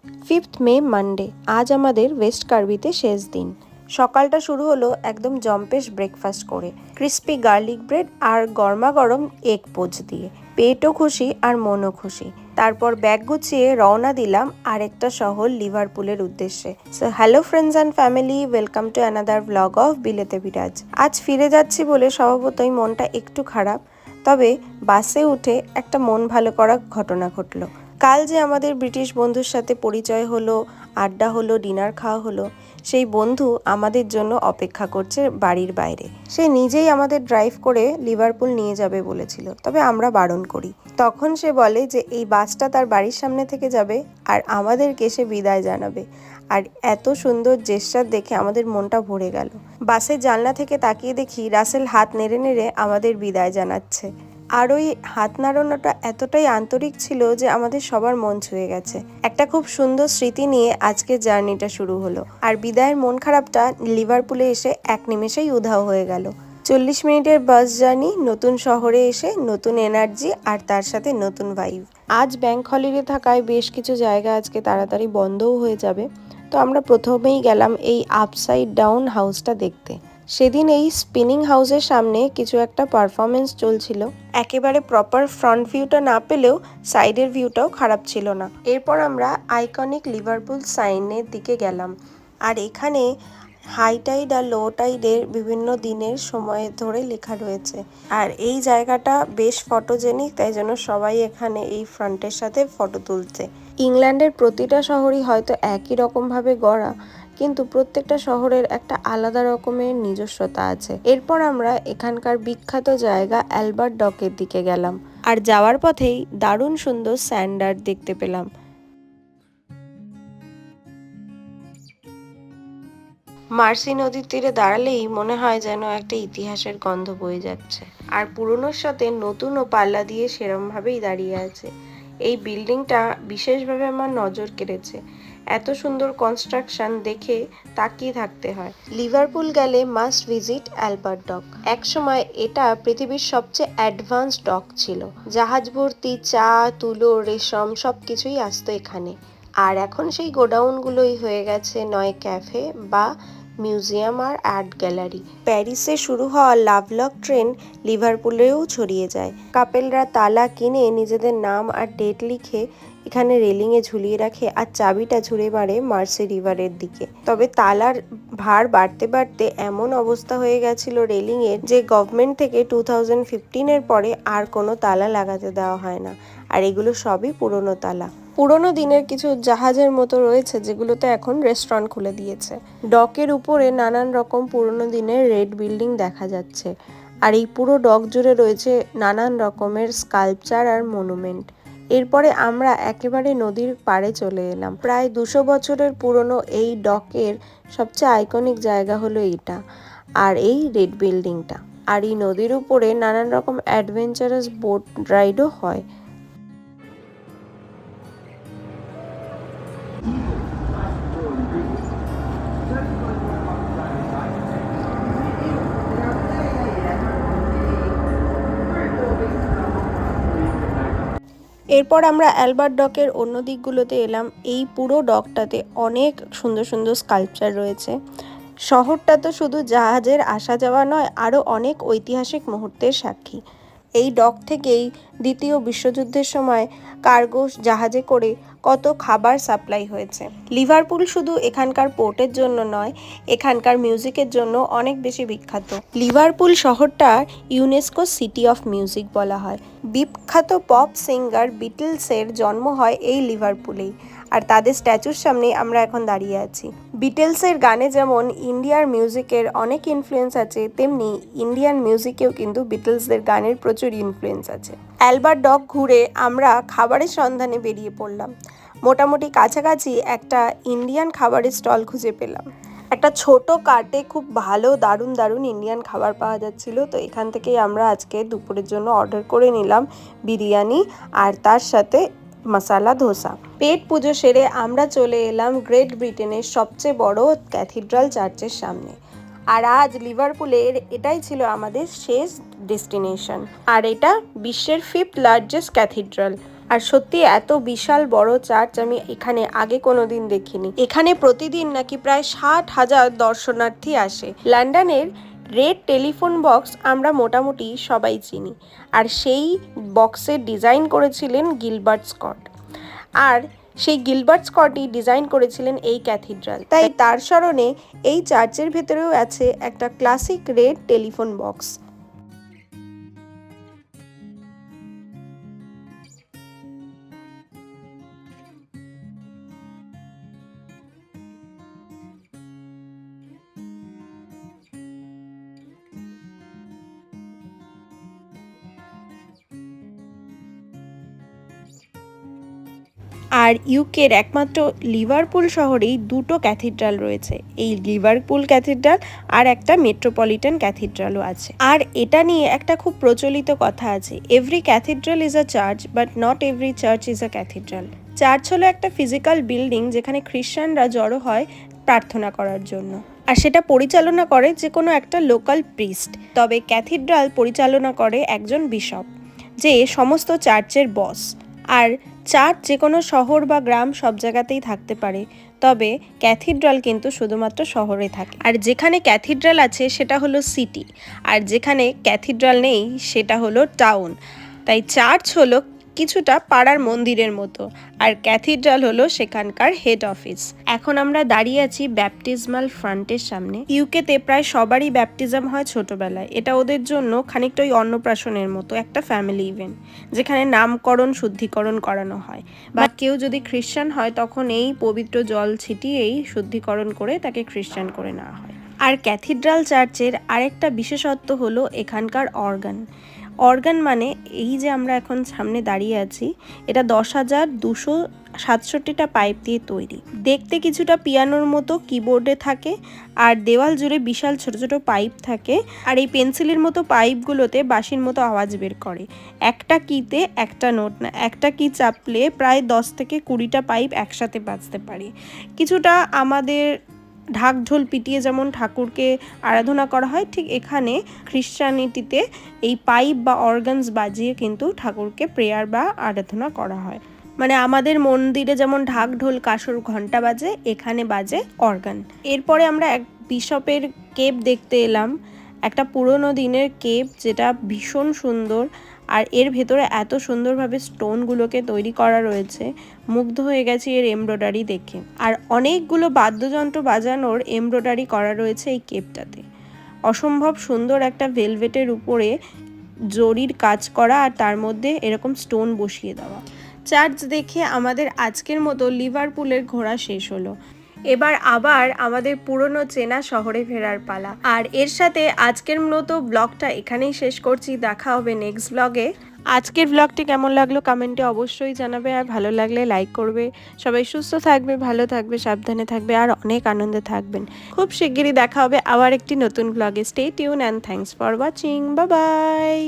5th মে Monday. আজ আমাদের West কার্বিতে শেষ দিন। সকালটা শুরু হলো একদম জম্পেশ ব্রেকফাস্ট করে, ক্রিস্পি গার্লিক ব্রেড আর গরমা গরম এগ পোচ দিয়ে। পেটও খুশি আর মনও খুশি। তারপর ব্যাগ গুছিয়ে রওনা দিলাম আরেকটা শহর লিভারপুলের উদ্দেশ্যে। So hello friends and family, welcome to another blog of বিলেতে বিরাজ। আজ ফিরে যাচ্ছি বলে স্বভাবতই মনটা একটু খারাপ, তবে বাসে উঠে একটা মন ভালো করা ঘটনা ঘটলো। কাল যে আমাদের ব্রিটিশ বন্ধুর সাথে পরিচয় হলো, আড্ডা হলো, ডিনার খাওয়া হলো, সেই বন্ধু আমাদের জন্য অপেক্ষা করছে বাড়ির বাইরে। সে নিজেই আমাদের ড্রাইভ করে লিভারপুল নিয়ে যাবে বলেছিল, তবে আমরা বারণ করি। তখন সে বলে যে এই বাসটা তার বাড়ির সামনে থেকে যাবে আর আমাদেরকে সে বিদায় জানাবে। আর এত সুন্দর জেস্চার দেখে আমাদের মনটা ভরে গেল। বাসের জানলা থেকে তাকিয়ে দেখি রাসেল হাত নেড়ে নেড়ে আমাদের বিদায় জানাচ্ছে। আর ওই হাত নাড়ানোটা এতটাই আন্তরিক ছিল যে আমাদের সবার মন ছুঁয়ে গেছে। একটা খুব সুন্দর স্মৃতি নিয়ে আজকের জার্নিটা শুরু হলো। আর বিদায়ের মন খারাপটা লিভারপুলে এসে এক নিমেষেই উধাও হয়ে গেল। 40 মিনিটের বাস জার্নি, নতুন শহরে এসে নতুন এনার্জি আর তার সাথে নতুন ভাইব। আজ ব্যাংক হলিডে থাকায় বেশ কিছু জায়গা আজকে তাড়াতাড়ি বন্ধও হয়ে যাবে। তো আমরা প্রথমেই গেলাম এই আপসাইড ডাউন হাউসটা দেখতে। সেদিন এই স্পিনিং হাউসের সামনে কিছু একটা পারফরমেন্স চলছিল। একেবারে প্রপার ফ্রন্ট ভিউটা না পেলেও সাইডের ভিউটাও খারাপ ছিল না। এরপর আমরা আইকনিক লিভারপুল সাইনের দিকে গেলাম। আর এখানে হাই টাইড আর লো টাইডের বিভিন্ন দিনের সময় ধরে লেখা রয়েছে। আর এই জায়গাটা বেশ ফটোজেনিক, তাই জন্য সবাই এখানে এই ফ্রন্টের সাথে ফটো তুলছে। ইংল্যান্ডের প্রতিটা শহরই হয়তো একই রকমভাবে গড়া, কিন্তু প্রত্যেকটা শহরের একটা আলাদা রকমের নিজস্বতা আছে। এরপর আমরা এখানকার বিখ্যাত জায়গা অ্যালবার্ট ডকের দিকে গেলাম। আর যাওয়ার পথেই দারুণ সুন্দর স্যান্ড আর্ট দেখতে পেলাম। মার্সি নদীর তীরে দাঁড়ালেই মনে হয় যেন একটা ইতিহাসের গন্ধ বয়ে যাচ্ছে। আর পুরনোর সাথে নতুনও পাল্লা দিয়ে সেরমভাবেই দাঁড়িয়ে আছে। এই বিল্ডিংটা বিশেষভাবে আমার নজর কেড়েছে। এত সুন্দর কনস্ট্রাকশন দেখে তাকিয়ে থাকতে হয়। লিভারপুল গেলে মাস্ট ভিজিট অ্যালবার্ট ডক। একসময় এটা পৃথিবীর সবচেয়ে অ্যাডভান্স ডক ছিল। জাহাজ ভর্তি চা, তুলো, রেশম সবকিছুই আসতো এখানে। আর এখন সেই গোডাউনগুলোই হয়ে গেছে নয় ক্যাফে বা মিউজিয়াম আর আর্ট গ্যালারি। প্যারিসে শুরু হওয়া লাভলক ট্রেন লিভারপুলেও ছড়িয়ে যায়। কাপেলরা তালা কিনে নিজেদের নাম আর ডেট লিখে এখানে রেলিংয়ে ঝুলিয়ে রাখে আর চাবিটা ছুঁড়ে মারে মার্সি রিভারের দিকে। তবে তালার ভার বাড়তে বাড়তে এমন অবস্থা হয়ে গেছিল রেলিংয়ের যে গভর্নমেন্ট থেকে 2015-এর পরে আর কোনো তালা লাগাতে দেওয়া হয় না। আর এগুলো সবই পুরনো তালা। পুরনো দিনের কিছু জাহাজের মতো রয়েছে যেগুলোতে এখন রেস্টুরেন্ট খুলে দিয়েছে। ডকের উপরে নানান রকম পুরনো দিনের রেড বিল্ডিং দেখা যাচ্ছে। আর এই পুরো ডক জুড়ে রয়েছে নানান রকমের স্কাল্পচার আর মনুমেন্ট। এরপরে আমরা একেবারে নদীর পাড়ে চলে এলাম। প্রায় 200 বছরের পুরনো এই ডকের সবচেয়ে আইকনিক জায়গা হলো এইটা আর এই রেড বিল্ডিংটা। আর এই নদীর উপরে নানান রকম অ্যাডভেঞ্চারাস বোট রাইডও হয়। এরপর আমরা অ্যালবার্ট ডকের অন্য দিকগুলোতে এলাম। এই পুরো ডকটাতে অনেক সুন্দর সুন্দর স্কাল্পচার রয়েছে। শহরটা তো শুধু জাহাজের আসা যাওয়া নয়, আরও অনেক ঐতিহাসিক মুহূর্তের সাক্ষী। এই ডক থেকেই দ্বিতীয় বিশ্বযুদ্ধের সময় কার্গো জাহাজে করে কত খাবার সাপ্লাই হয়েছে। লিভারপুল শুধু এখানকার পোর্টের জন্য নয়, এখানকার মিউজিকের জন্য অনেক বেশি বিখ্যাত। লিভারপুল শহরটা ইউনেস্কো সিটি অফ মিউজিক বলা হয়। বিখ্যাত পপ সিঙ্গার বিটলসের জন্ম হয় এই লিভারপুলেই। আর তাদের স্ট্যাচুর সামনে আমরা এখন দাঁড়িয়ে আছি। বিটলসের গানে যেমন ইন্ডিয়ার মিউজিকের অনেক ইনফ্লুয়েন্স আছে, তেমনি ইন্ডিয়ান মিউজিকেও কিন্তু বিটলসদের গানের প্রচুর ইনফ্লুয়েন্স আছে। অ্যালবার্ট ডক ঘুরে আমরা খাবারের সন্ধানে বেরিয়ে পড়লাম। মোটামুটি কাছাকাছি একটা ইন্ডিয়ান খাবারের স্টল খুঁজে পেলাম। একটা ছোট কার্টে খুব ভালো দারুণ দারুণ ইন্ডিয়ান খাবার পাওয়া যাচ্ছিল। তো এখান থেকেই আমরা আজকে দুপুরের জন্য অর্ডার করে নিলাম বিরিয়ানি আর তার সাথে মশালা ধোসা। পেট পুজো সেরে আমরা চলে এলাম গ্রেট ব্রিটেনের সবচেয়ে বড় ক্যাথিড্রাল চার্চের সামনে। আর আজ লিভারপুলের এটাই ছিল আমাদের শেষ ডেস্টিনেশন। আর এটা বিশ্বের 5th লার্জেস্ট ক্যাথিড্রাল। আর সত্যি এত বিশাল বড় চার্চ আমি এখানে আগে কোনোদিন দেখিনি। এখানে প্রতিদিন নাকি প্রায় 60,000 দর্শনার্থী আসে। লন্ডনের রেড টেলিফোন বক্স আমরা মোটামুটি সবাই চিনি, আর সেই বক্সের ডিজাইন করেছিলেন গিলবার্ট স্কট, আর সেই গিলবার্ট স্কটই ডিজাইন করেছিলেন এই ক্যাথিড্রাল। তাই তার স্মরণে এই চার্চের ভেতরেও আছে একটা ক্লাসিক রেড টেলিফোন বক্স। আর ইউকের একমাত্র লিভারপুল শহরেই দুটো ক্যাথিড্রাল রয়েছে, এই লিভারপুল ক্যাথিড্রাল আর একটা মেট্রোপলিটন ক্যাথিড্রালও আছে। আর এটা নিয়ে একটা খুব প্রচলিত কথা আছে, every cathedral is a church but not every church is a cathedral. Church হলো একটা ফিজিক্যাল বিল্ডিং যেখানে খ্রিস্টানরা জড়ো হয় প্রার্থনা করার জন্য, আর সেটা পরিচালনা করে যে কোনো একটা লোকাল প্রিস্ট। তবে ক্যাথিড্রাল পরিচালনা করে একজন বিশপ, যে সমস্ত চার্চের বস। আর চার্চ যে কোনো শহর বা গ্রাম সব জায়গাতেই থাকতে পারে, তবে ক্যাথিড্রাল কিন্তু শুধুমাত্র শহরে থাকে। আর যেখানে ক্যাথিড্রাল আছে সেটা হলো সিটি, আর যেখানে ক্যাথিড্রাল নেই সেটা হলো টাউন। তাই চার্চ হলো কিছুটা পাড়ার মন্দিরের মতো, আর ক্যাথিড্রাল হলো সেখানকার হেড অফিস। এখন আমরা দাঁড়িয়ে আছি ব্যাপটিজমাল ফ্রন্টের সামনে। ইউকেতে প্রায় সবারই ব্যাপটিজম হয় ছোটবেলায়, এটা ওদের জন্য খানিকটা ওই অন্নপ্রাশনের মতো একটা ফ্যামিলি ইভেন্ট, যেখানে নামকরণ শুদ্ধিকরণ করানো হয়। বা কেউ যদি খ্রিস্টান হয় তখন এই পবিত্র জল ছিটিয়েই শুদ্ধিকরণ করে তাকে খ্রিস্টান করে নেওয়া হয়। আর ক্যাথিড্রাল চার্চের আরেকটা বিশেষত্ব হলো এখানকার অর্গান। অর্গান মানে এই যে আমরা এখন সামনে দাঁড়িয়ে আছি, এটা 10,267টা পাইপ দিয়ে তৈরি। দেখতে কিছুটা পিয়ানোর মতো কিবোর্ডে থাকে, আর দেওয়াল জুড়ে বিশাল ছোট ছোট পাইপ থাকে, আর এই পেন্সিলের মতো পাইপগুলোতে বাঁশির মতো আওয়াজ বের করে। একটা কিতে একটা নোট না, একটা কি চাপলে প্রায় 10 থেকে 20টা পাইপ একসাথে বাজতে পারে। কিছুটা আমাদের ঢাক ঢোল পিটিয়ে যেমন ঠাকুরকে আরাধনা করা হয়, ঠিক এখানে খ্রিশ্চানিটিতে এই পাইপ বা অর্গানস বাজিয়ে কিন্তু ঠাকুরকে প্রেয়ার বা আরাধনা করা হয়। মানে আমাদের মন্দিরে যেমন ঢাক ঢোল কাসর ঘন্টা বাজে, এখানে বাজে অর্গান। এরপরে আমরা এক বিশপের কেপ দেখতে এলাম, একটা পুরনো দিনের কেপ যেটা ভীষণ সুন্দর, আর এর ভেতরে এত সুন্দরভাবে স্টোনগুলোকে তৈরি করা রয়েছে, মুগ্ধ হয়ে গেছি এর এমব্রয়ডারি দেখে। আর অনেকগুলো বাদ্যযন্ত্র বাজানোর এমব্রয়ডারি করা রয়েছে এই কেপটাতে। অসম্ভব সুন্দর একটা ভেলভেটের উপরে জরির কাজ করা, আর তার মধ্যে এরকম স্টোন বসিয়ে দেওয়া। চার্চ দেখে আমাদের আজকের মতো লিভারপুলের ঘোরা শেষ হলো। এবার আবার আমাদের পুরনো চেনা শহরে ফেরার পালা। আর এর সাথে আজকের মতো ব্লগটা এখানেই শেষ করছি, দেখা হবে নেক্সট ব্লগে। আজকের ব্লগটি কেমন লাগলো কমেন্টে অবশ্যই জানাবে, আর ভালো লাগলে লাইক করবে। সবাই সুস্থ থাকবে, ভালো থাকবে, সাবধানে থাকবে, আর অনেক আনন্দে থাকবেন। খুব শিগগিরই দেখা হবে আবার একটি নতুন ব্লগে। Stay tune and thanks for watching. Bye bye.